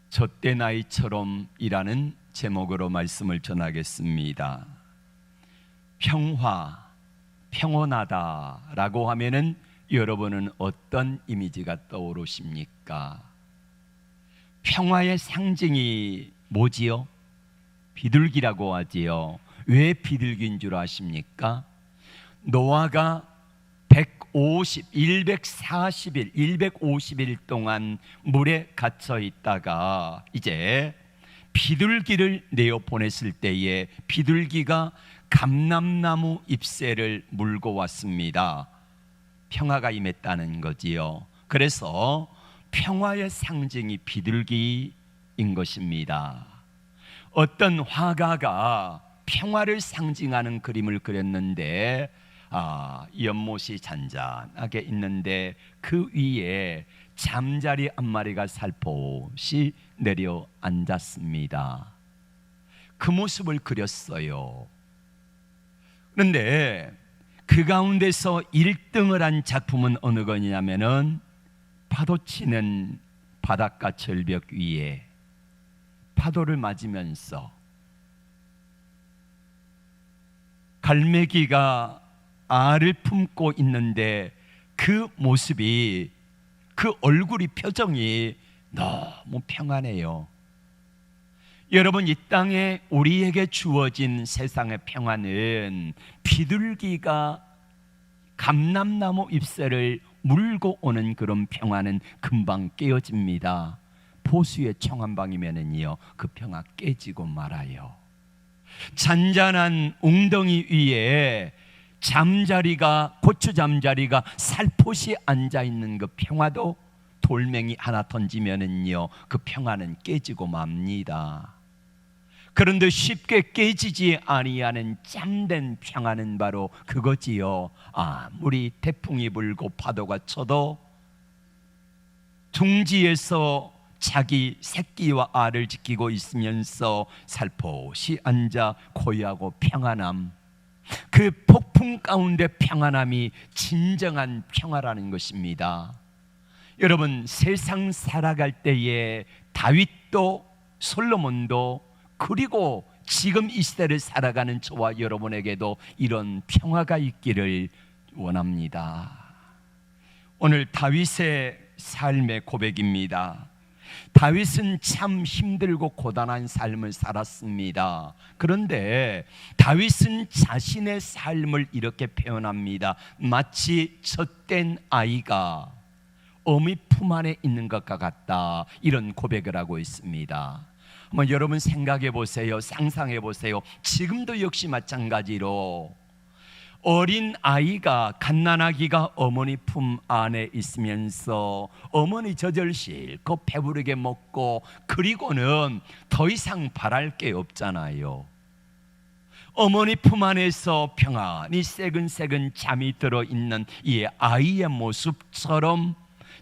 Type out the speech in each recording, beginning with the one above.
젖된 아이처럼이라는 제목으로 말씀을 전하겠습니다. 평화, 평온하다라고 하면은 여러분은 어떤 이미지가 떠오르십니까? 평화의 상징이 뭐지요? 비둘기라고 하지요. 왜 비둘기인 줄 아십니까? 노아가 140일 동안 물에 갇혀 있다가 이제 비둘기를 내어 보냈을 때에 비둘기가 감람나무 잎새를 물고 왔습니다. 평화가 임했다는 거지요. 그래서 평화의 상징이 비둘기인 것입니다. 어떤 화가가 평화를 상징하는 그림을 그렸는데 연못이 잔잔하게 있는데 그 위에 잠자리 한 마리가 살포시 내려 앉았습니다. 그 모습을 그렸어요. 그런데 그 가운데서 1등을 한 작품은 어느 거냐면은 파도치는 바닷가 절벽 위에 파도를 맞으면서 갈매기가 알을 품고 있는데 그 모습이, 그 얼굴이, 표정이 너무 평안해요. 여러분, 이 땅에 우리에게 주어진 세상의 평안은 비둘기가 감람나무 잎새를 물고 오는 그런 평안은 금방 깨어집니다. 보수의 청한방이면은요, 그 평화 깨지고 말아요. 잔잔한 웅덩이 위에 고추 잠자리가 살포시 앉아있는 그 평화도 돌멩이 하나 던지면은요, 그 평화는 깨지고 맙니다. 그런데 쉽게 깨지지 아니하는 짬된 평화는 바로 그거지요. 아무리 태풍이 불고 파도가 쳐도 둥지에서 자기 새끼와 알을 지키고 있으면서 살포시 앉아 고요하고 평안함, 그 폭풍 가운데 평안함이 진정한 평화라는 것입니다. 여러분, 세상 살아갈 때에 다윗도 솔로몬도, 그리고 지금 이 시대를 살아가는 저와 여러분에게도 이런 평화가 있기를 원합니다. 오늘 다윗의 삶의 고백입니다. 다윗은 참 힘들고 고단한 삶을 살았습니다. 그런데 다윗은 자신의 삶을 이렇게 표현합니다. 마치 젖된 아이가 어미 품 안에 있는 것과 같다, 이런 고백을 하고 있습니다. 한번 여러분 생각해 보세요. 상상해 보세요. 지금도 역시 마찬가지로 어린 아이가, 갓난아기가 어머니 품 안에 있으면서 어머니 젖을 실컷 배부르게 먹고 그리고는 더 이상 바랄 게 없잖아요. 어머니 품 안에서 평안히 새근새근 잠이 들어있는 이 아이의 모습처럼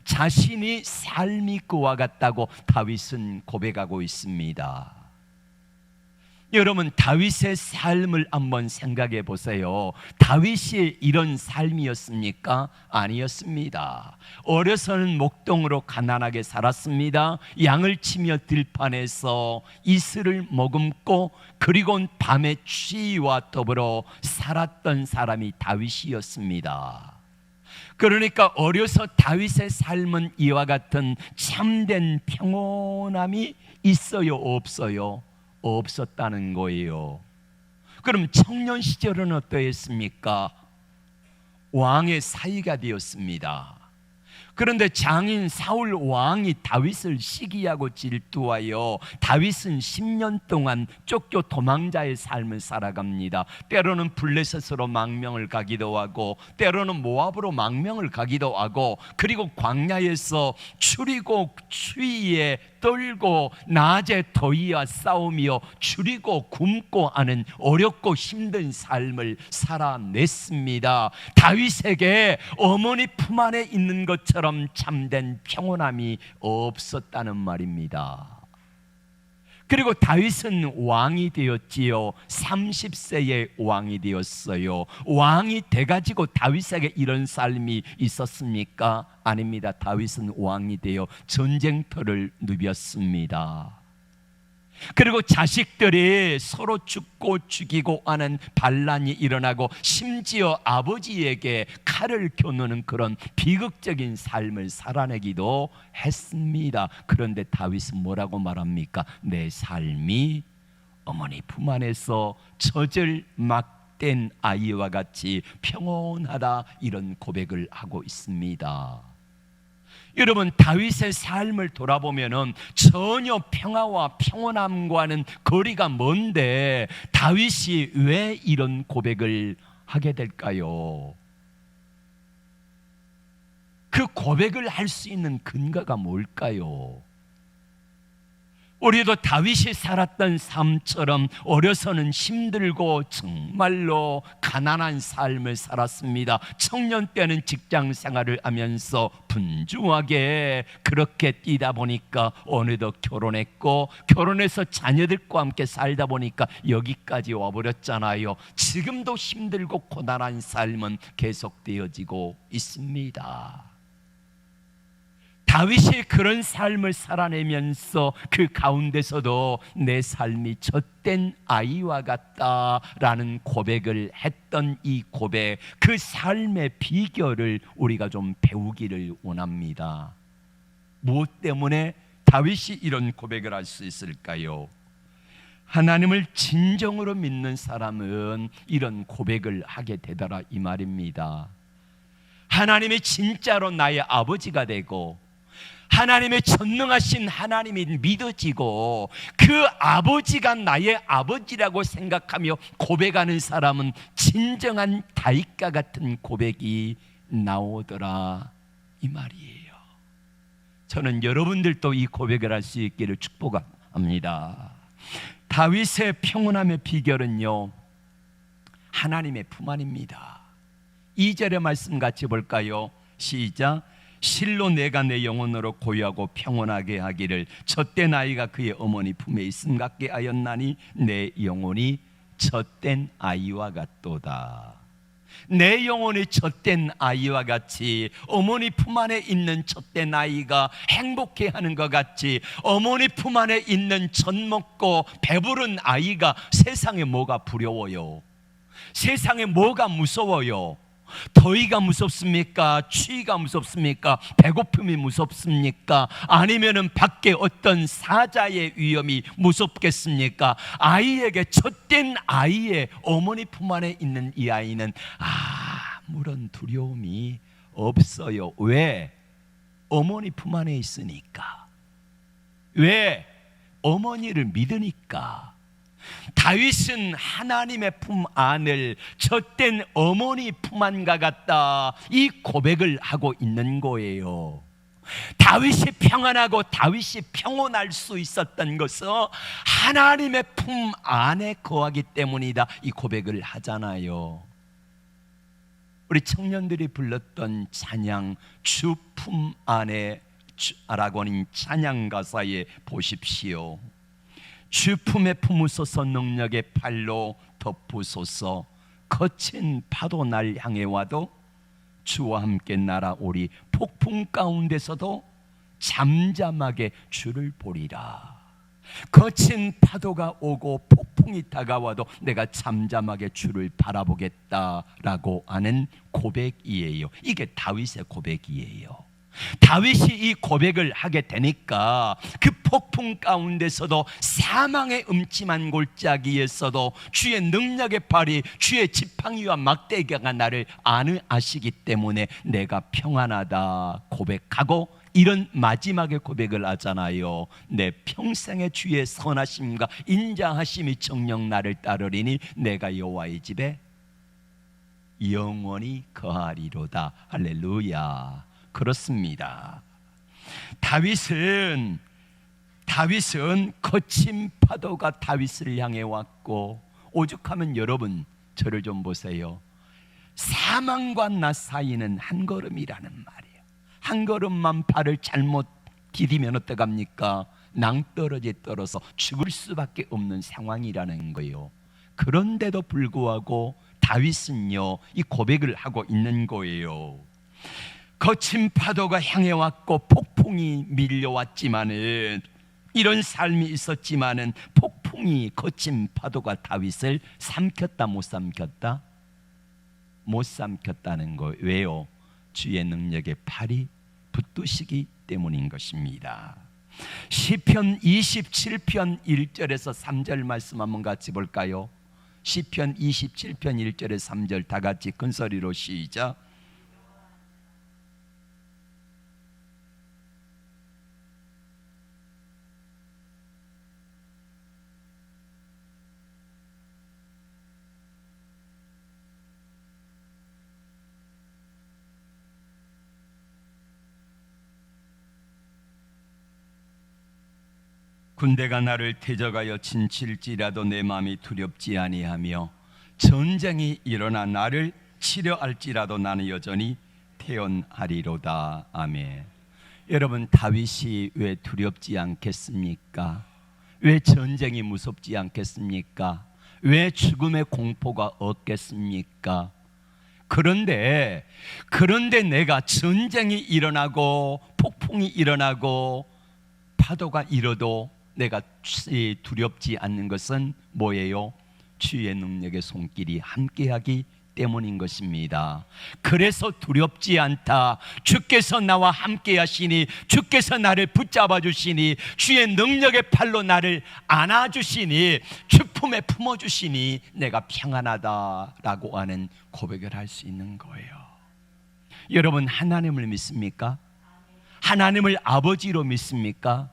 자신이 삶이 그와 같다고 다윗은 고백하고 있습니다. 여러분, 다윗의 삶을 한번 생각해 보세요. 다윗이 이런 삶이었습니까? 아니었습니다. 어려서는 목동으로 가난하게 살았습니다. 양을 치며 들판에서 이슬을 머금고 그리고 밤에 추위와 더불어 살았던 사람이 다윗이었습니다. 그러니까 어려서 다윗의 삶은 이와 같은 참된 평온함이 있어요, 없어요? 없었다는 거예요. 그럼 청년 시절은 어떠했습니까? 왕의 사위가 되었습니다. 그런데 장인 사울 왕이 다윗을 시기하고 질투하여 다윗은 10년 동안 쫓겨 도망자의 삶을 살아갑니다. 때로는 블레셋으로 망명을 가기도 하고 때로는 모압으로 망명을 가기도 하고, 그리고 광야에서 추리고 추위에 떨고 낮에 더위와 싸우며 추리고 굶고 하는 어렵고 힘든 삶을 살아냈습니다. 다윗에게 어머니 품 안에 있는 것처럼 참된 평온함이 없었다는 말입니다. 그리고 다윗은 왕이 되었지요. 30세에 왕이 되었어요. 왕이 돼가지고 다윗에게 이런 삶이 있었습니까? 아닙니다. 다윗은 왕이 되어 전쟁터를 누볐습니다. 그리고 자식들이 서로 죽고 죽이고 하는 반란이 일어나고 심지어 아버지에게 칼을 겨누는 그런 비극적인 삶을 살아내기도 했습니다. 그런데 다윗은 뭐라고 말합니까? 내 삶이 어머니 품 안에서 젖을 막된 아이와 같이 평온하다, 이런 고백을 하고 있습니다. 여러분, 다윗의 삶을 돌아보면 전혀 평화와 평온함과는 거리가 먼데 다윗이 왜 이런 고백을 하게 될까요? 그 고백을 할 수 있는 근거가 뭘까요? 우리도 다윗이 살았던 삶처럼 어려서는 힘들고 정말로 가난한 삶을 살았습니다. 청년 때는 직장 생활을 하면서 분주하게 그렇게 뛰다 보니까 어느덧 결혼했고, 결혼해서 자녀들과 함께 살다 보니까 여기까지 와버렸잖아요. 지금도 힘들고 고단한 삶은 계속되어지고 있습니다. 다윗이 그런 삶을 살아내면서 그 가운데서도 내 삶이 젖된 아이와 같다라는 고백을 했던 이 고백, 그 삶의 비결을 우리가 좀 배우기를 원합니다. 무엇 때문에 다윗이 이런 고백을 할 수 있을까요? 하나님을 진정으로 믿는 사람은 이런 고백을 하게 되더라, 이 말입니다. 하나님이 진짜로 나의 아버지가 되고 하나님의 전능하신 하나님이 믿어지고 그 아버지가 나의 아버지라고 생각하며 고백하는 사람은 진정한 다윗과 같은 고백이 나오더라, 이 말이에요. 저는 여러분들도 이 고백을 할 수 있기를 축복합니다. 다윗의 평온함의 비결은요, 하나님의 품 안입니다. 2절의 말씀 같이 볼까요? 시작. 실로 내가 내 영혼으로 고요하고 평온하게 하기를 젖된 아이가 그의 어머니 품에 있음 같게 하였나니 내 영혼이 젖된 아이와 같도다. 내 영혼이 젖된 아이와 같이, 어머니 품 안에 있는 젖된 아이가 행복해하는 것 같이, 어머니 품 안에 있는 젖 먹고 배부른 아이가 세상에 뭐가 두려워요? 세상에 뭐가 무서워요? 더위가 무섭습니까? 추위가 무섭습니까? 배고픔이 무섭습니까? 아니면은 밖에 어떤 사자의 위험이 무섭겠습니까? 아이에게, 젖된 아이의 어머니 품 안에 있는 이 아이는 아무런 두려움이 없어요. 왜? 어머니 품 안에 있으니까. 왜? 어머니를 믿으니까. 다윗은 하나님의 품 안을 젖된 어머니 품 안과 같다, 이 고백을 하고 있는 거예요. 다윗이 평안하고 다윗이 평온할 수 있었던 것은 하나님의 품 안에 거하기 때문이다, 이 고백을 하잖아요. 우리 청년들이 불렀던 찬양, 주 품 안에 라고 하는 찬양 가사에 보십시오. 주 품에 품으소서, 능력의 팔로 덮으소서. 거친 파도 날 향해 와도 주와 함께 날아오리. 폭풍 가운데서도 잠잠하게 주를 보리라. 거친 파도가 오고 폭풍이 다가와도 내가 잠잠하게 주를 바라보겠다라고 하는 고백이에요. 이게 다윗의 고백이에요. 다윗이 이 고백을 하게 되니까 그 폭풍 가운데서도 사망의 음침한 골짜기에서도 주의 능력의 팔이, 주의 지팡이와 막대기가 나를 안으하시기 때문에 내가 평안하다 고백하고, 이런 마지막에 고백을 하잖아요. 내 평생의 주의 선하심과 인자하심이 정녕 나를 따르리니 내가 여호와의 집에 영원히 거하리로다. 할렐루야. 그렇습니다. 다윗은 거친 파도가 다윗을 향해 왔고, 오죽하면 여러분 저를 좀 보세요. 사망과 나 사이는 한 걸음이라는 말이에요. 한 걸음만 발을 잘못 디디면 어떡합니까? 낭떠러지에 떨어서 죽을 수밖에 없는 상황이라는 거예요. 그런데도 불구하고 다윗은요, 이 고백을 하고 있는 거예요. 거친 파도가 향해 왔고 폭풍이 밀려왔지만은, 이런 삶이 있었지만은 폭풍이, 거친 파도가 다윗을 삼켰다 못 삼켰다? 못 삼켰다는 거. 왜요? 주의 능력에 팔이 붙드시기 때문인 것입니다. 시편 27편 1절에서 3절 말씀 한번 같이 볼까요? 시편 27편 1절에서 3절 다 같이 큰 소리로 시작. 군대가 나를 대적하여 진칠지라도 내 마음이 두렵지 아니하며 전쟁이 일어나 나를 치려할지라도 나는 여전히 태연하리로다. 아멘. 여러분, 다윗이 왜 두렵지 않겠습니까? 왜 전쟁이 무섭지 않겠습니까? 왜 죽음의 공포가 없겠습니까? 그런데 내가 전쟁이 일어나고 폭풍이 일어나고 파도가 일어도 내가 두렵지 않는 것은 뭐예요? 주의 능력의 손길이 함께하기 때문인 것입니다. 그래서 두렵지 않다. 주께서 나와 함께 하시니, 주께서 나를 붙잡아 주시니, 주의 능력의 팔로 나를 안아 주시니, 주품에 품어 주시니 내가 평안하다라고 하는 고백을 할 수 있는 거예요. 여러분, 하나님을 믿습니까? 하나님을 아버지로 믿습니까?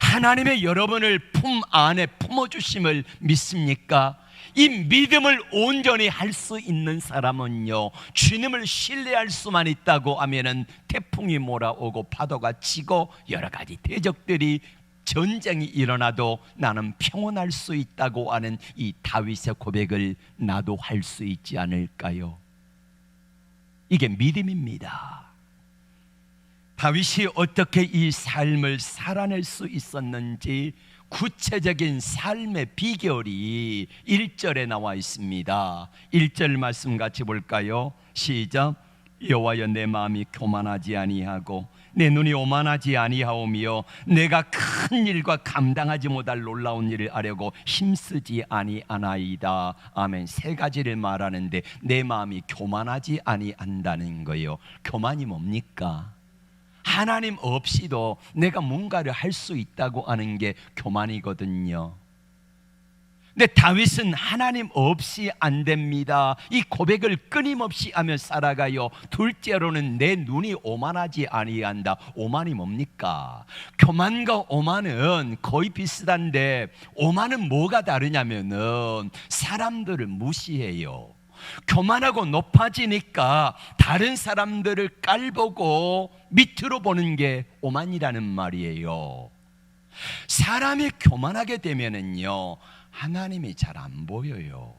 하나님의 여러분을 품 안에 품어주심을 믿습니까? 이 믿음을 온전히 할 수 있는 사람은요, 주님을 신뢰할 수만 있다고 하면은 태풍이 몰아오고 파도가 치고 여러 가지 대적들이, 전쟁이 일어나도 나는 평온할 수 있다고 하는 이 다윗의 고백을 나도 할 수 있지 않을까요? 이게 믿음입니다. 다윗이 어떻게 이 삶을 살아낼 수 있었는지 구체적인 삶의 비결이 1절에 나와 있습니다. 1절 말씀 같이 볼까요? 시작. 여호와여, 내 마음이 교만하지 아니하고 내 눈이 오만하지 아니하오며 내가 큰 일과 감당하지 못할 놀라운 일을 하려고 힘쓰지 아니하나이다. 아멘. 세 가지를 말하는데 내 마음이 교만하지 아니한다는 거예요. 교만이 뭡니까? 하나님 없이도 내가 뭔가를 할 수 있다고 하는 게 교만이거든요. 근데 다윗은 하나님 없이 안 됩니다. 이 고백을 끊임없이 하며 살아가요. 둘째로는 내 눈이 오만하지 아니한다. 오만이 뭡니까? 교만과 오만은 거의 비슷한데, 오만은 뭐가 다르냐면은 사람들을 무시해요. 교만하고 높아지니까 다른 사람들을 깔보고 밑으로 보는 게 오만이라는 말이에요. 사람이 교만하게 되면은요, 하나님이 잘 안 보여요.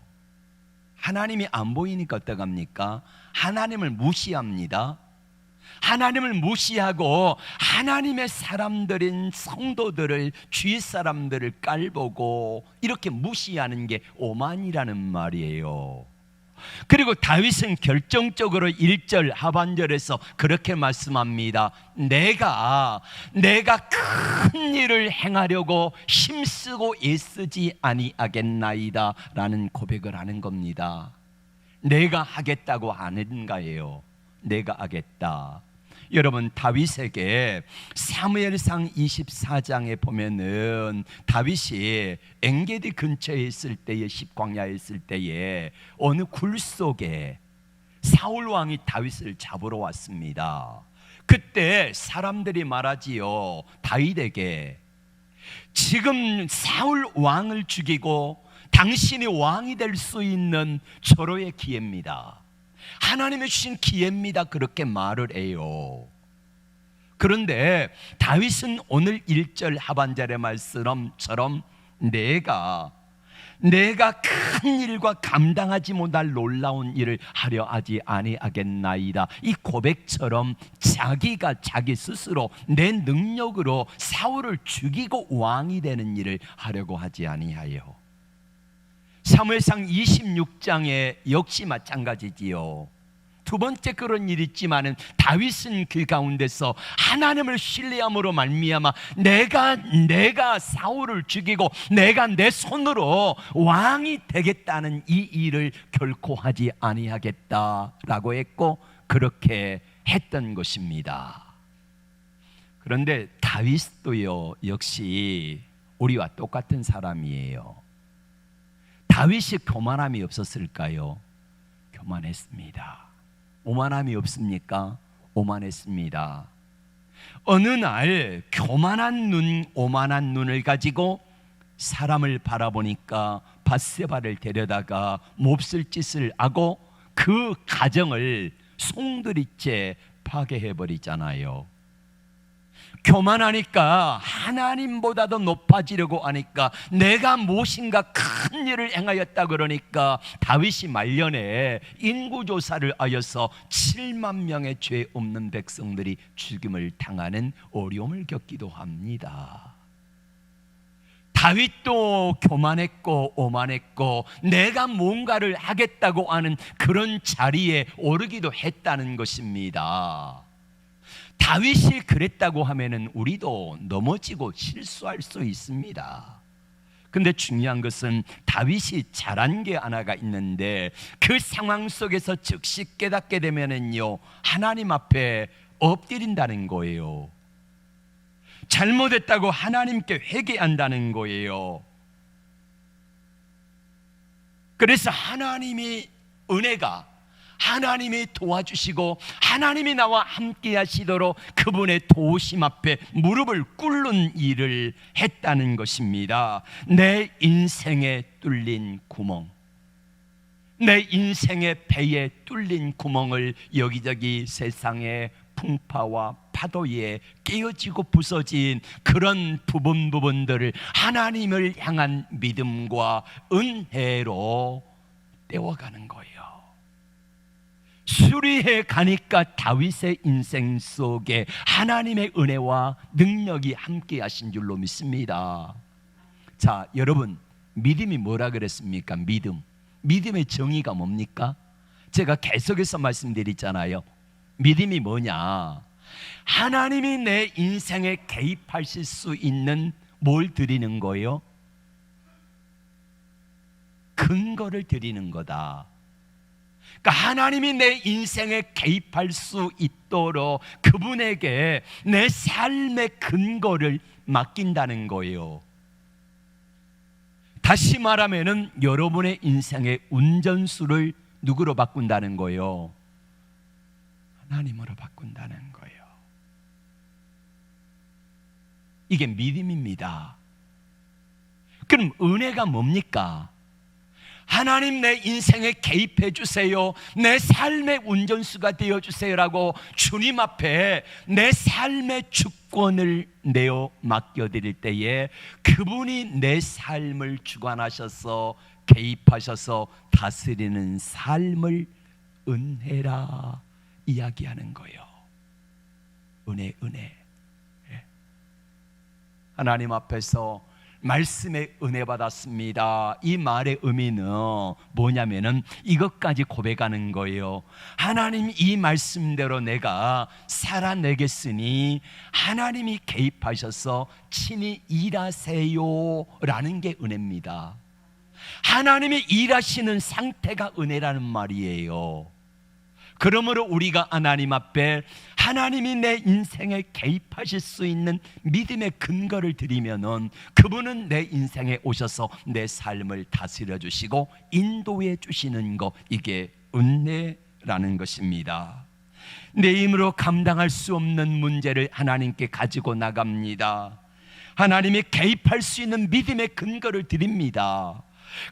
하나님이 안 보이니까 어떡합니까? 하나님을 무시합니다. 하나님을 무시하고 하나님의 사람들인 성도들을, 주위 사람들을 깔보고 이렇게 무시하는 게 오만이라는 말이에요. 그리고 다윗은 결정적으로 1절 하반절에서 그렇게 말씀합니다. 내가 큰 일을 행하려고 힘쓰고 애쓰지 아니하겠나이다 라는 고백을 하는 겁니다. 내가 하겠다고 하는 거예요. 내가 하겠다. 여러분, 다윗에게 사무엘상 24장에 보면은 다윗이 엔게디 근처에 있을 때에, 십광야에 있을 때에 어느 굴 속에 사울 왕이 다윗을 잡으러 왔습니다. 그때 사람들이 말하지요. 다윗에게 지금 사울 왕을 죽이고 당신이 왕이 될 수 있는 절호의 기회입니다. 하나님이 주신 기회입니다. 그렇게 말을 해요. 그런데 다윗은 오늘 1절 하반절의 말씀처럼 내가 내가 큰 일과 감당하지 못할 놀라운 일을 하려 하지 아니하겠나이다. 이 고백처럼 자기가 자기 스스로 내 능력으로 사울을 죽이고 왕이 되는 일을 하려고 하지 아니하여. 사무엘상 26장에 역시 마찬가지지요. 두 번째 그런 일이 있지만은 다윗은 그 가운데서 하나님을 신뢰함으로 말미암아 내가 사울을 죽이고 내가 내 손으로 왕이 되겠다는 이 일을 결코 하지 아니하겠다라고 했고 그렇게 했던 것입니다. 그런데 다윗도요 역시 우리와 똑같은 사람이에요. 다윗이 교만함이 없었을까요? 교만했습니다. 오만함이 없습니까? 오만했습니다. 어느 날 오만한 눈을 가지고 사람을 바라보니까 밧세바를 데려다가 몹쓸 짓을 하고 그 가정을 송두리째 파괴해버리잖아요. 교만하니까 하나님보다도 높아지려고 하니까 내가 무엇인가 큰 일을 행하였다 그러니까 다윗이 말년에 인구조사를 하여서 7만 명의 죄 없는 백성들이 죽임을 당하는 어려움을 겪기도 합니다. 다윗도 교만했고 오만했고 내가 뭔가를 하겠다고 하는 그런 자리에 오르기도 했다는 것입니다. 다윗이 그랬다고 하면은 우리도 넘어지고 실수할 수 있습니다. 근데 중요한 것은 다윗이 잘한 게 하나가 있는데 그 상황 속에서 즉시 깨닫게 되면은요 하나님 앞에 엎드린다는 거예요. 잘못했다고 하나님께 회개한다는 거예요. 그래서 하나님이 은혜가 하나님이 도와주시고 하나님이 나와 함께 하시도록 그분의 도우심 앞에 무릎을 꿇는 일을 했다는 것입니다. 내 인생에 뚫린 구멍, 내 인생의 배에 뚫린 구멍을 여기저기 세상의 풍파와 파도에 깨어지고 부서진 그런 부분들을 하나님을 향한 믿음과 은혜로 떼어가는 거예요. 수리해 가니까 다윗의 인생 속에 하나님의 은혜와 능력이 함께 하신 줄로 믿습니다. 자, 여러분, 믿음이 뭐라 그랬습니까? 믿음의 정의가 뭡니까? 제가 계속해서 말씀드리잖아요. 믿음이 뭐냐? 하나님이 내 인생에 개입하실 수 있는 뭘 드리는 거예요? 근거를 드리는 거다. 그러니까 하나님이 내 인생에 개입할 수 있도록 그분에게 내 삶의 근거를 맡긴다는 거예요. 다시 말하면은 여러분의 인생의 운전수를 누구로 바꾼다는 거예요? 하나님으로 바꾼다는 거예요. 이게 믿음입니다. 그럼 은혜가 뭡니까? 하나님 내 인생에 개입해 주세요. 내 삶의 운전수가 되어 주세요라고 주님 앞에 내 삶의 주권을 내어 맡겨드릴 때에 그분이 내 삶을 주관하셔서 개입하셔서 다스리는 삶을 은혜라 이야기하는 거예요. 은혜. 하나님 앞에서 말씀의 은혜 받았습니다. 이 말의 의미는 뭐냐면은 이것까지 고백하는 거예요. 하나님 이 말씀대로 내가 살아내겠으니 하나님이 개입하셔서 친히 일하세요라는 게 은혜입니다. 하나님이 일하시는 상태가 은혜라는 말이에요. 그러므로 우리가 하나님 앞에 하나님이 내 인생에 개입하실 수 있는 믿음의 근거를 드리면은 그분은 내 인생에 오셔서 내 삶을 다스려 주시고 인도해 주시는 것, 이게 은혜라는 것입니다. 내 힘으로 감당할 수 없는 문제를 하나님께 가지고 나갑니다. 하나님이 개입할 수 있는 믿음의 근거를 드립니다.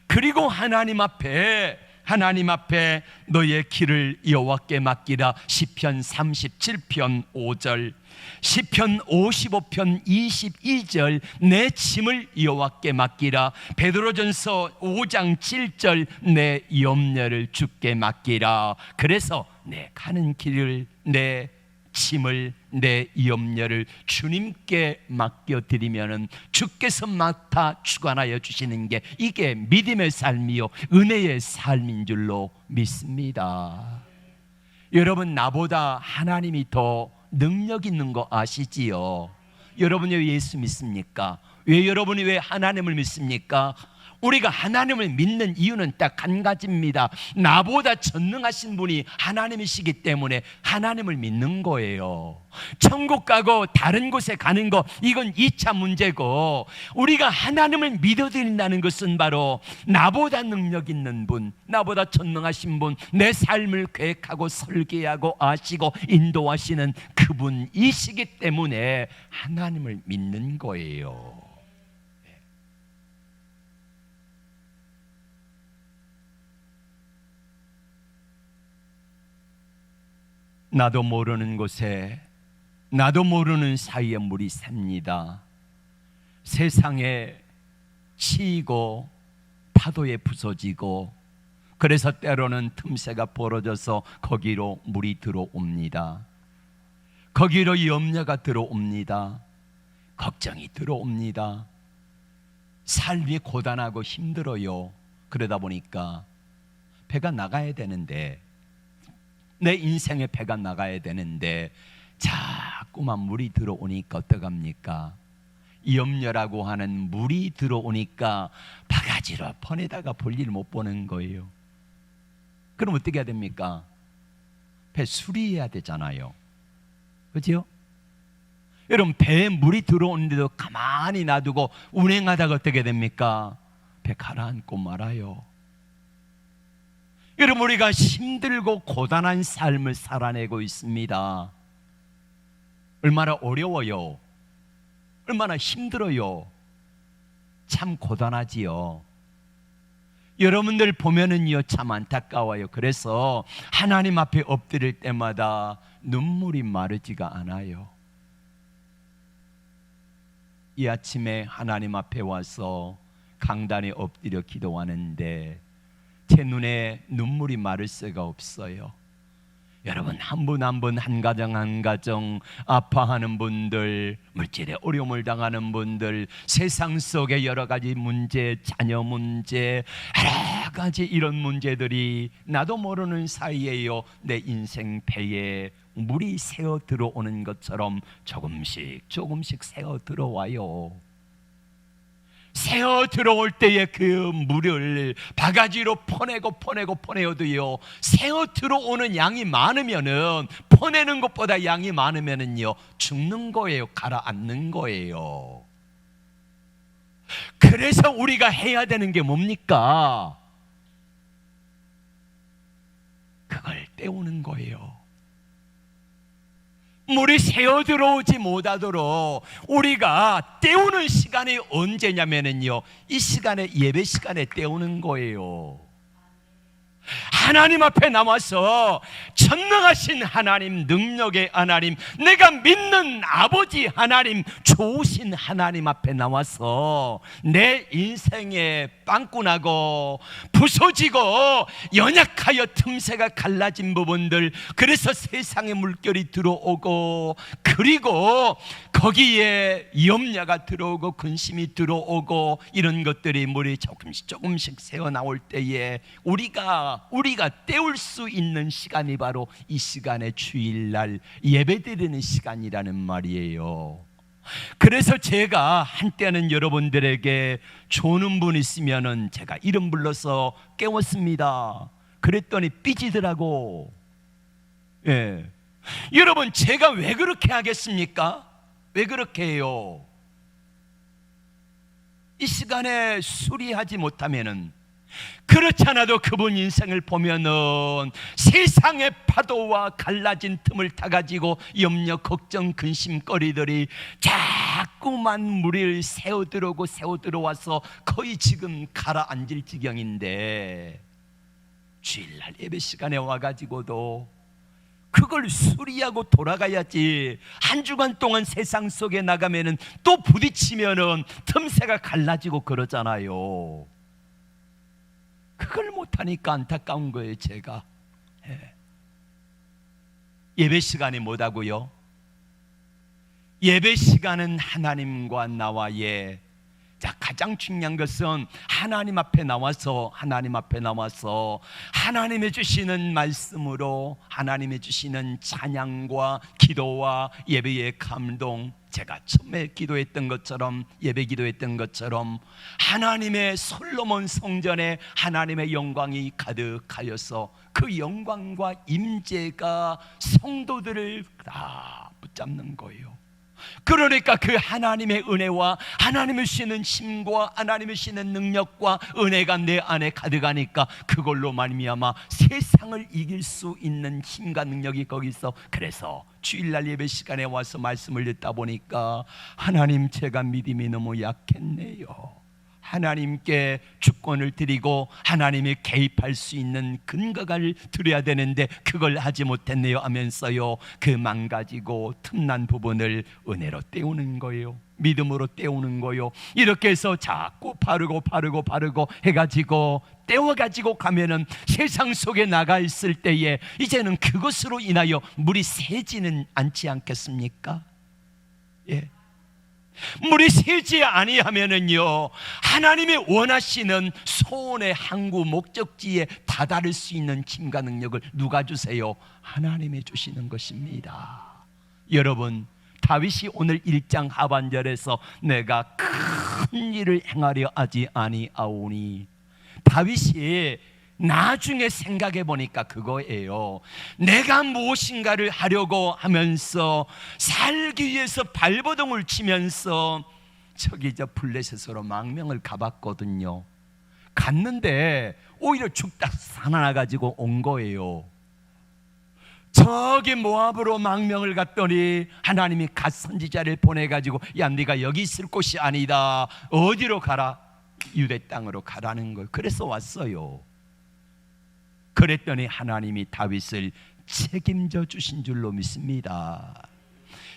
그리고 하나님 앞에 하나님 앞에 너의 길을 여호와께 맡기라. 시편 37편 5절, 시편 55편 22절, 내 짐을 여호와께 맡기라. 베드로전서 5장 7절, 내 염려를 주께 맡기라. 그래서 내 가는 길을, 내 짐을, 내 염려를 주님께 맡겨드리면은 주께서 맡아 주관하여 주시는 게, 이게 믿음의 삶이요 은혜의 삶인 줄로 믿습니다. 여러분, 나보다 하나님이 더 능력 있는 거 아시지요? 여러분이 왜 예수 믿습니까? 여러분이 왜 하나님을 믿습니까? 우리가 하나님을 믿는 이유는 딱 한 가지입니다. 나보다 전능하신 분이 하나님이시기 때문에 하나님을 믿는 거예요. 천국 가고 다른 곳에 가는 거, 이건 2차 문제고, 우리가 하나님을 믿어드린다는 것은 바로 나보다 능력 있는 분, 나보다 전능하신 분, 내 삶을 계획하고 설계하고 아시고 인도하시는 그분이시기 때문에 하나님을 믿는 거예요. 나도 모르는 곳에, 나도 모르는 사이에 물이 삽니다. 세상에 치이고 파도에 부서지고, 그래서 때로는 틈새가 벌어져서 거기로 물이 들어옵니다. 거기로 염려가 들어옵니다. 걱정이 들어옵니다. 삶이 고단하고 힘들어요. 그러다 보니까 배가 나가야 되는데, 내 인생의 배가 나가야 되는데 자꾸만 물이 들어오니까 어떡합니까? 염려라고 하는 물이 들어오니까 바가지로 퍼내다가 볼일 못 보는 거예요. 그럼 어떻게 해야 됩니까? 배 수리해야 되잖아요. 그렇죠? 여러분, 배에 물이 들어오는데도 가만히 놔두고 운행하다가 어떻게 됩니까? 배 가라앉고 말아요. 여러분, 우리가 힘들고 고단한 삶을 살아내고 있습니다. 얼마나 어려워요. 얼마나 힘들어요. 참 고단하지요. 여러분들 보면은요, 참 안타까워요. 그래서 하나님 앞에 엎드릴 때마다 눈물이 마르지가 않아요. 이 아침에 하나님 앞에 와서 강단에 엎드려 기도하는데 제 눈에 눈물이 마를 수가 없어요. 여러분, 한 분 한 분, 한 가정 한 가정 아파하는 분들, 물질의 어려움을 당하는 분들, 세상 속의 여러 가지 문제, 자녀 문제, 여러 가지 이런 문제들이 나도 모르는 사이에요, 내 인생 배에 물이 새어 들어오는 것처럼 조금씩 조금씩 새어 들어와요. 새어 들어올 때에 그 물을 바가지로 퍼내어도요, 새어 들어오는 양이 많으면은, 퍼내는 것보다 양이 많으면은요 죽는 거예요. 가라앉는 거예요. 그래서 우리가 해야 되는 게 뭡니까? 그걸 떼우는 거예요. 물이 새어 들어오지 못하도록 우리가 떼우는 시간이 언제냐면요, 이 시간에, 예배 시간에 떼우는 거예요. 하나님 앞에 나와서 전능하신 하나님, 능력의 하나님, 내가 믿는 아버지 하나님, 좋으신 하나님 앞에 나와서 내 인생에 빵꾸나고 부서지고 연약하여 틈새가 갈라진 부분들, 그래서 세상의 물결이 들어오고, 그리고 거기에 염려가 들어오고 근심이 들어오고, 이런 것들이 물이 조금씩 조금씩 새어나올 때에 우리가 때울 수 있는 시간이 바로 이 시간에 주일날 예배드리는 시간이라는 말이에요. 그래서 제가 한때는 여러분들에게 조는 분 있으면은 제가 이름 불러서 깨웠습니다. 그랬더니 삐지더라고. 예. 여러분, 제가 왜 그렇게 하겠습니까? 왜 그렇게 해요? 이 시간에 수리하지 못하면은, 그렇지 않아도 그분 인생을 보면은 세상의 파도와 갈라진 틈을 타가지고 염려, 걱정, 근심거리들이 자꾸만 물을 새어 들어와서 거의 지금 가라앉을 지경인데, 주일날 예배 시간에 와가지고도 그걸 수리하고 돌아가야지. 한 주간 동안 세상 속에 나가면은 또 부딪히면은 틈새가 갈라지고 그러잖아요. 그걸 못하니까 안타까운 거예요. 제가 예배 시간에 뭐다고요? 예배 시간은 하나님과 나와의, 자, 가장 중요한 것은 하나님 앞에 나와서 하나님의 주시는 말씀으로, 하나님의 주시는 찬양과 기도와 예배의 감동, 제가 처음에 기도했던 것처럼, 예배 기도했던 것처럼 하나님의 솔로몬 성전에 하나님의 영광이 가득하여서 그 영광과 임재가 성도들을 다 붙잡는 거예요. 그러니까 그 하나님의 은혜와 하나님의 주시는 힘과 하나님의 주시는 능력과 은혜가 내 안에 가득하니까 그걸로 말미암아 세상을 이길 수 있는 힘과 능력이 거기서. 그래서 주일날 예배 시간에 와서 말씀을 듣다 보니까 하나님, 제가 믿음이 너무 약했네요. 하나님께 주권을 드리고 하나님이 개입할 수 있는 근거를 드려야 되는데 그걸 하지 못했네요 하면서요, 그 망가지고 틈난 부분을 은혜로 때우는 거예요. 믿음으로 때우는 거예요. 이렇게 해서 자꾸 바르고 해가지고 떼어가지고 가면은 세상 속에 나가 있을 때에 이제는 그것으로 인하여 물이 새지는 않지 않겠습니까? 예. 물이 새지 아니하면은요, 하나님이 원하시는 소원의 항구 목적지에 다다를 수 있는 힘과 능력을 누가 주세요? 하나님이 주시는 것입니다. 여러분, 다윗이 오늘 1장 하반절에서 내가 큰 일을 행하려 하지 아니하오니, 다윗이 나중에 생각해 보니까 그거예요. 내가 무엇인가를 하려고 하면서 살기 위해서 발버둥을 치면서 저기 저 블레셋으로 망명을 가봤거든요. 갔는데 오히려 죽다 살아나가지고 온 거예요. 저기 모압으로 망명을 갔더니 하나님이 갓 선지자를 보내가지고, 야, 네가 여기 있을 곳이 아니다, 어디로 가라? 유대 땅으로 가라는 거예요. 그래서 왔어요. 그랬더니 하나님이 다윗을 책임져 주신 줄로 믿습니다.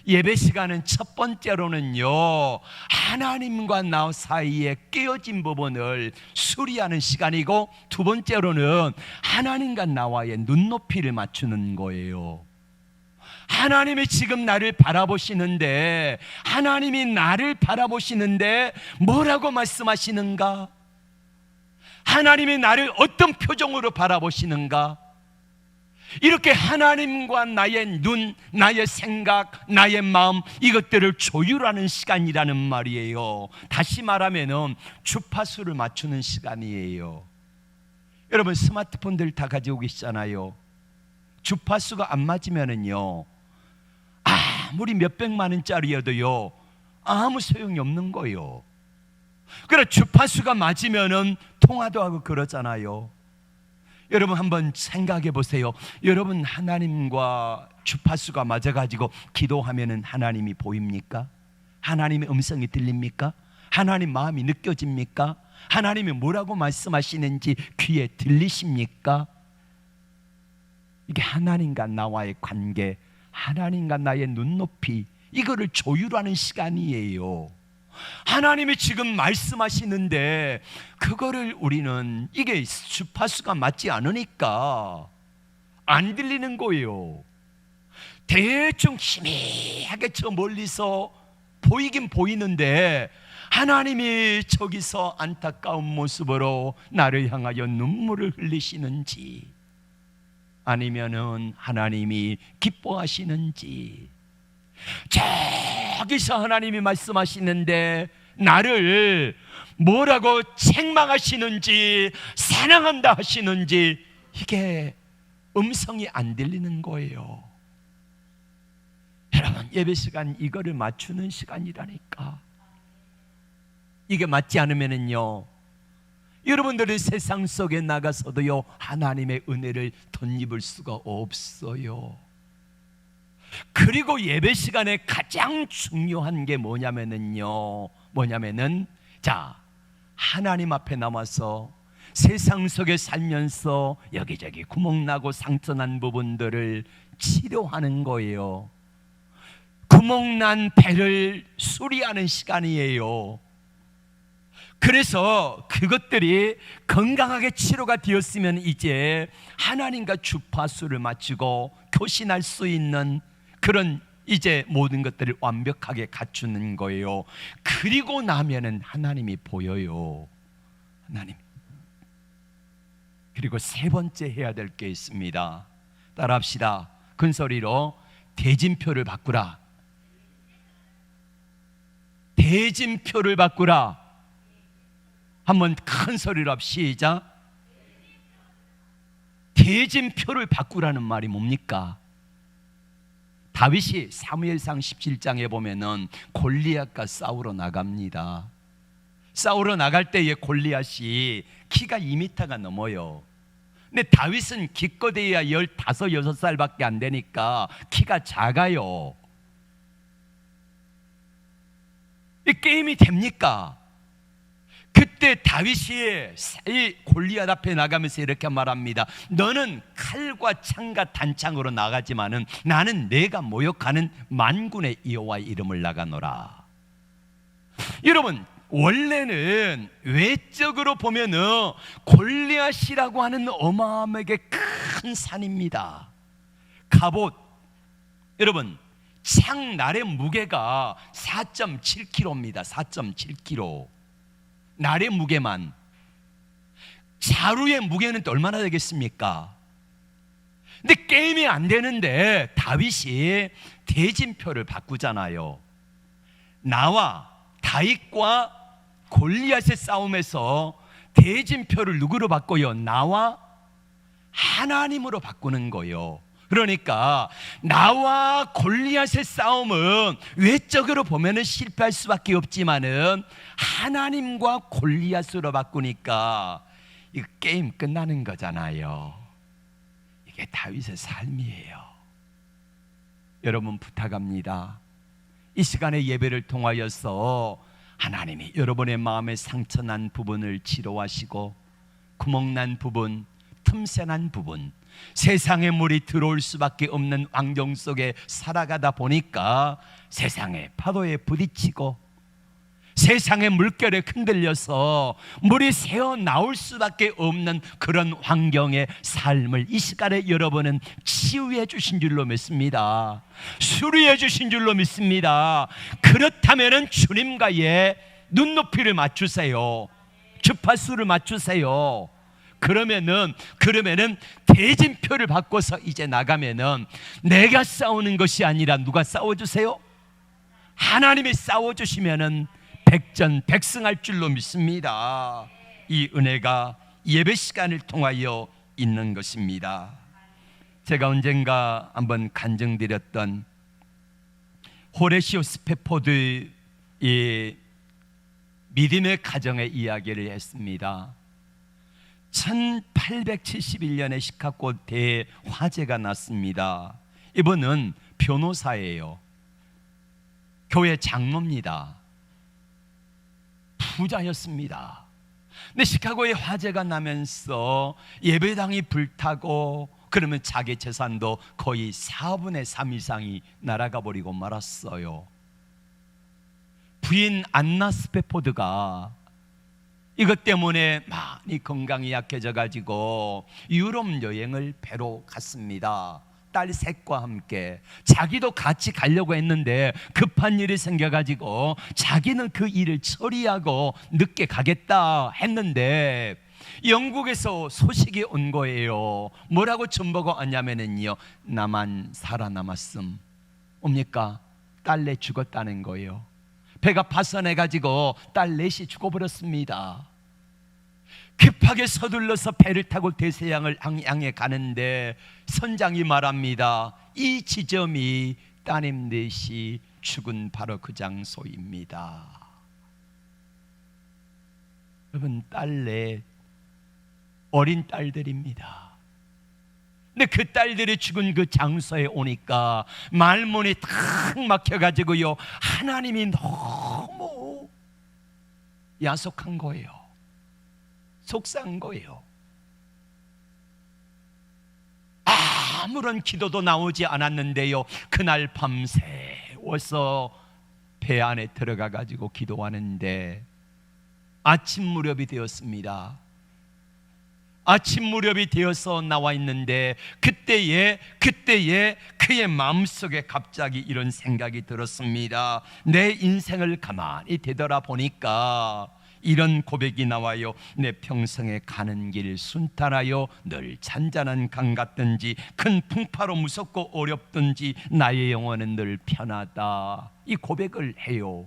예배 시간은 첫 번째로는요, 하나님과 나 사이에 깨어진 부분을 수리하는 시간이고, 두 번째로는 하나님과 나와의 눈높이를 맞추는 거예요. 하나님이 지금 나를 바라보시는데, 하나님이 나를 바라보시는데 뭐라고 말씀하시는가? 하나님이 나를 어떤 표정으로 바라보시는가? 이렇게 하나님과 나의 눈, 나의 생각, 나의 마음, 이것들을 조율하는 시간이라는 말이에요. 다시 말하면 주파수를 맞추는 시간이에요. 여러분, 스마트폰들 다 가지고 계시잖아요. 주파수가 안 맞으면은요, 아무리 몇백만 원짜리여도요, 아무 소용이 없는 거예요. 그래, 주파수가 맞으면은 통화도 하고 그러잖아요. 여러분 한번 생각해 보세요. 여러분, 하나님과 주파수가 맞아가지고 기도하면은 하나님이 보입니까? 하나님의 음성이 들립니까? 하나님 마음이 느껴집니까? 하나님이 뭐라고 말씀하시는지 귀에 들리십니까? 이게 하나님과 나와의 관계, 하나님과 나의 눈높이, 이거를 조율하는 시간이에요. 하나님이 지금 말씀하시는데 그거를 우리는, 이게 주파수가 맞지 않으니까 안 들리는 거예요. 대충 희미하게 저 멀리서 보이긴 보이는데 하나님이 저기서 안타까운 모습으로 나를 향하여 눈물을 흘리시는지, 아니면은 하나님이 기뻐하시는지, 저기서 하나님이 말씀하시는데 나를 뭐라고 책망하시는지, 사랑한다 하시는지, 이게 음성이 안 들리는 거예요. 여러분, 예배 시간 이거를 맞추는 시간이라니까. 이게 맞지 않으면은요, 여러분들이 세상 속에 나가서도요, 하나님의 은혜를 덧입을 수가 없어요. 그리고 예배 시간에 가장 중요한 게 뭐냐면은 자, 하나님 앞에 남아서 세상 속에 살면서 여기저기 구멍나고 상처난 부분들을 치료하는 거예요. 구멍난 배를 수리하는 시간이에요. 그래서 그것들이 건강하게 치료가 되었으면 이제 하나님과 주파수를 맞추고 교신할 수 있는 그런 이제 모든 것들을 완벽하게 갖추는 거예요. 그리고 나면은 하나님이 보여요. 하나님. 그리고 세 번째 해야 될 게 있습니다. 따라합시다. 큰 소리로 대진표를 바꾸라. 대진표를 바꾸라. 한번 큰 소리로 합시다. 시작. 대진표를 바꾸라는 말이 뭡니까? 다윗이 사무엘상 17장에 보면은 골리앗과 싸우러 나갑니다. 싸우러 나갈 때에 골리앗이 키가 2m가 넘어요. 근데 다윗은 기껏해야 15, 16살밖에 안 되니까 키가 작아요. 이 게임이 됩니까? 그때 다윗이 이 골리앗 앞에 나가면서 이렇게 말합니다. 너는 칼과 창과 단창으로 나가지만은 나는 내가 모욕하는 만군의 여호와의 이름을 나가노라. 여러분, 원래는 외적으로 보면은 골리앗이라고 하는 어마어마하게 큰 산입니다. 갑옷, 여러분 창날의 무게가 4.7kg입니다. 4.7kg. 날의 무게만. 자루의 무게는 또 얼마나 되겠습니까? 근데 게임이 안 되는데 다윗이 대진표를 바꾸잖아요. 나와 다윗과 골리앗의 싸움에서 대진표를 누구로 바꿔요? 나와 하나님으로 바꾸는 거예요. 그러니까 나와 골리앗의 싸움은 외적으로 보면은 실패할 수밖에 없지만은 하나님과 골리앗으로 바꾸니까 이 게임 끝나는 거잖아요. 이게 다윗의 삶이에요. 여러분 부탁합니다. 이 시간에 예배를 통하여서 하나님이 여러분의 마음에 상처난 부분을 치료하시고 구멍난 부분, 틈새난 부분, 세상의 물이 들어올 수밖에 없는 환경 속에 살아가다 보니까 세상의 파도에 부딪히고 세상의 물결에 흔들려서 물이 새어 나올 수밖에 없는 그런 환경의 삶을 이 시간에 여러분은 치유해 주신 줄로 믿습니다. 수리해 주신 줄로 믿습니다. 그렇다면 주님과의 눈높이를 맞추세요. 주파수를 맞추세요. 그러면은 대진표를 바꿔서 이제 나가면은 내가 싸우는 것이 아니라 누가 싸워주세요? 하나님이 싸워주시면은 백전백승할 줄로 믿습니다. 이 은혜가 예배 시간을 통하여 있는 것입니다. 제가 언젠가 한번 간증드렸던 호레시오 스패포드의 믿음의 가정의 이야기를 했습니다. 1871년에 시카고 대화재가 났습니다. 이분은 변호사예요. 교회 장로입니다. 부자였습니다. 근데 시카고에 화재가 나면서 예배당이 불타고 그러면 자기 재산도 거의 4분의 3 이상이 날아가 버리고 말았어요. 부인 안나 스패포드가 이것 때문에 많이 건강이 약해져 가지고 유럽 여행을 배로 갔습니다. 딸 셋과 함께. 자기도 같이 가려고 했는데 급한 일이 생겨가지고 자기는 그 일을 처리하고 늦게 가겠다 했는데 영국에서 소식이 온 거예요. 뭐라고 전보가 왔냐면요, 나만 살아남았음. 옵니까? 딸 넷 죽었다는 거예요. 배가 파손해가지고 딸 넷이 죽어버렸습니다. 급하게 서둘러서 배를 타고 대서양을 향해 가는데 선장이 말합니다. 이 지점이 따님 넷이 죽은 바로 그 장소입니다. 여러분, 딸 넷 어린 딸들입니다. 근데 그 딸들이 죽은 그 장소에 오니까 말문이 탁 막혀가지고요, 하나님이 너무 야속한 거예요. 속상한 거예요. 아무런 기도도 나오지 않았는데요, 그날 밤새워서 배 안에 들어가 가지고 기도하는데 아침 무렵이 되었습니다. 아침 무렵이 되어서 나와 있는데 그때에 그의 마음속에 갑자기 이런 생각이 들었습니다. 내 인생을 가만히 되돌아보니까 이런 고백이 나와요. 내 평생에 가는 길 순탄하여 늘 잔잔한 강 같든지 큰 풍파로 무섭고 어렵든지 나의 영혼은 늘 편하다. 이 고백을 해요.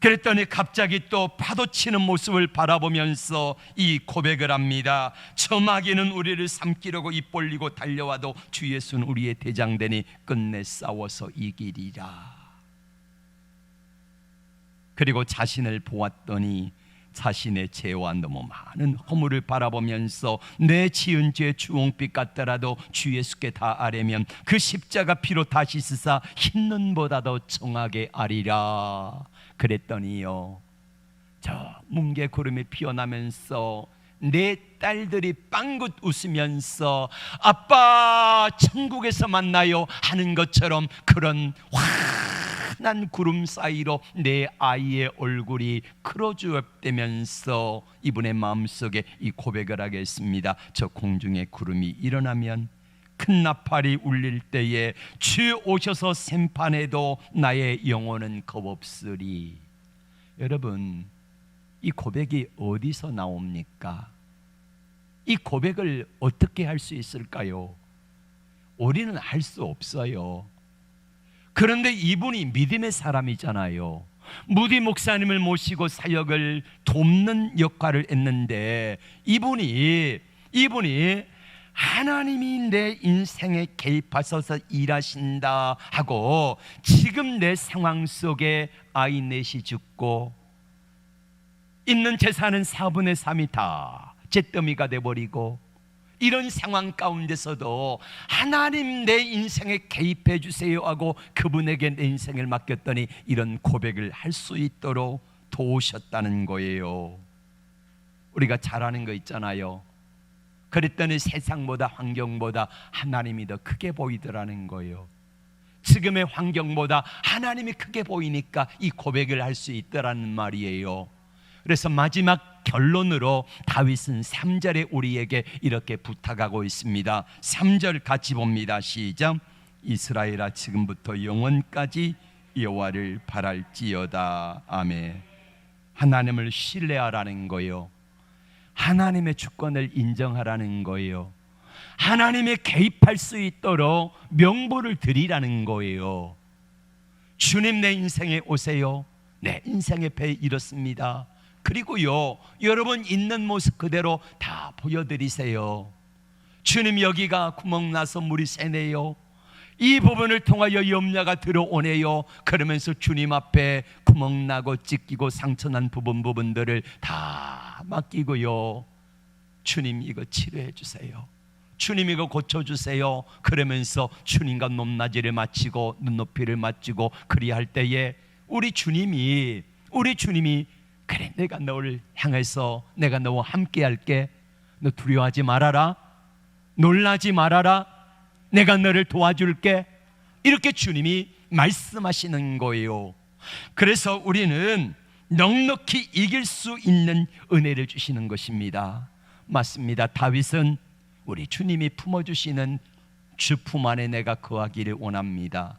그랬더니 갑자기 또 파도치는 모습을 바라보면서 이 고백을 합니다. 저 마귀는 우리를 삼키려고 입 벌리고 달려와도 주 예수는 우리의 대장되니 끝내 싸워서 이기리라. 그리고 자신을 보았더니 자신의 죄와 너무 많은 허물을 바라보면서 내 지은 죄 주홍빛 같더라도 주 예수께 다 아뢰면 그 십자가 피로 다시 쓰사 흰 눈보다도 정하게 아리라. 그랬더니요, 저 뭉게 구름이 피어나면서 내 딸들이 빵긋 웃으면서 아빠 천국에서 만나요 하는 것처럼 그런 환한 구름 사이로 내 아이의 얼굴이 크로즈업되면서 이분의 마음속에 이 고백을 하겠습니다. 저 공중에 구름이 일어나면 큰 나팔이 울릴 때에 주 오셔서 심판해도 나의 영혼은 겁없으리. 여러분, 이 고백이 어디서 나옵니까? 이 고백을 어떻게 할 수 있을까요? 우리는 할 수 없어요. 그런데 이분이 믿음의 사람이잖아요. 무디 목사님을 모시고 사역을 돕는 역할을 했는데 이분이 하나님이 내 인생에 개입하셔서 일하신다 하고 지금 내 상황 속에 아이 넷이 죽고 있는 재산은 4분의 3이 다 잿더미가 돼버리고 이런 상황 가운데서도 하나님 내 인생에 개입해 주세요 하고 그분에게 내 인생을 맡겼더니 이런 고백을 할 수 있도록 도우셨다는 거예요. 우리가 잘 아는 거 있잖아요. 그랬더니 세상보다 환경보다 하나님이 더 크게 보이더라는 거예요. 지금의 환경보다 하나님이 크게 보이니까 이 고백을 할 수 있더라는 말이에요. 그래서 마지막 결론으로 다윗은 3절에 우리에게 이렇게 부탁하고 있습니다. 3절 같이 봅니다. 시작. 이스라엘아 지금부터 영원까지 여호와를 바랄지어다. 아멘. 하나님을 신뢰하라는 거예요. 하나님의 주권을 인정하라는 거예요. 하나님의 개입할 수 있도록 명분을 드리라는 거예요. 주님 내 인생에 오세요. 내 인생의 배 이렇습니다. 그리고요, 여러분 있는 모습 그대로 다 보여드리세요. 주님 여기가 구멍 나서 물이 새네요. 이 부분을 통하여 염려가 들어오네요. 그러면서 주님 앞에 구멍 나고 찢기고 상처난 부분들을 다 맡기고요, 주님 이거 치료해 주세요. 주님 이거 고쳐주세요. 그러면서 주님과 높낮이를 마치고 눈높이를 맞추고 그리할 때에 우리 주님이 그래 내가 너를 향해서 내가 너와 함께 할게. 너 두려워하지 말아라. 놀라지 말아라. 내가 너를 도와줄게. 이렇게 주님이 말씀하시는 거예요. 그래서 우리는 넉넉히 이길 수 있는 은혜를 주시는 것입니다. 맞습니다. 다윗은 우리 주님이 품어주시는 주 품 안에 내가 거하기를 원합니다.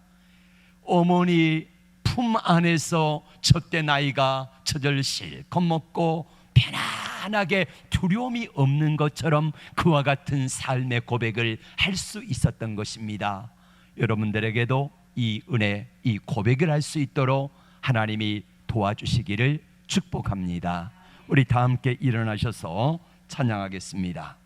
어머니 품 안에서 젖대 나이가 젖을 실컷 먹고 편안하게 두려움이 없는 것처럼 그와 같은 삶의 고백을 할 수 있었던 것입니다. 여러분들에게도 이 은혜, 이 고백을 할 수 있도록 하나님이 도와주시기를 축복합니다. 우리 다 함께 일어나셔서 찬양하겠습니다.